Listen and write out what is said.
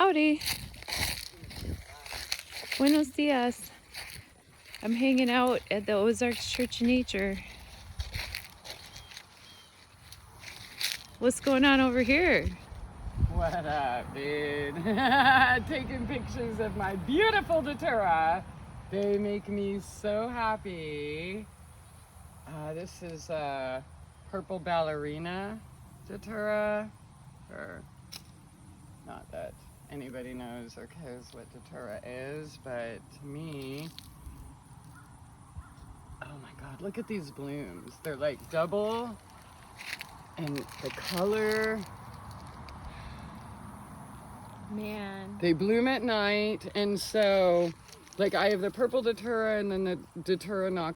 Howdy. Buenos dias. I'm hanging out at the Ozarks Church of Nature. What's going on over here? What up, dude? Taking pictures of my beautiful Daturra. They make me so happy. This is a purple ballerina Daturra. Or not that anybody knows or cares what Daturra is, but to me, oh my God, look at these blooms. They're like double, and the color. Man. They bloom at night, and so, like, I have the purple Daturra and then the Daturra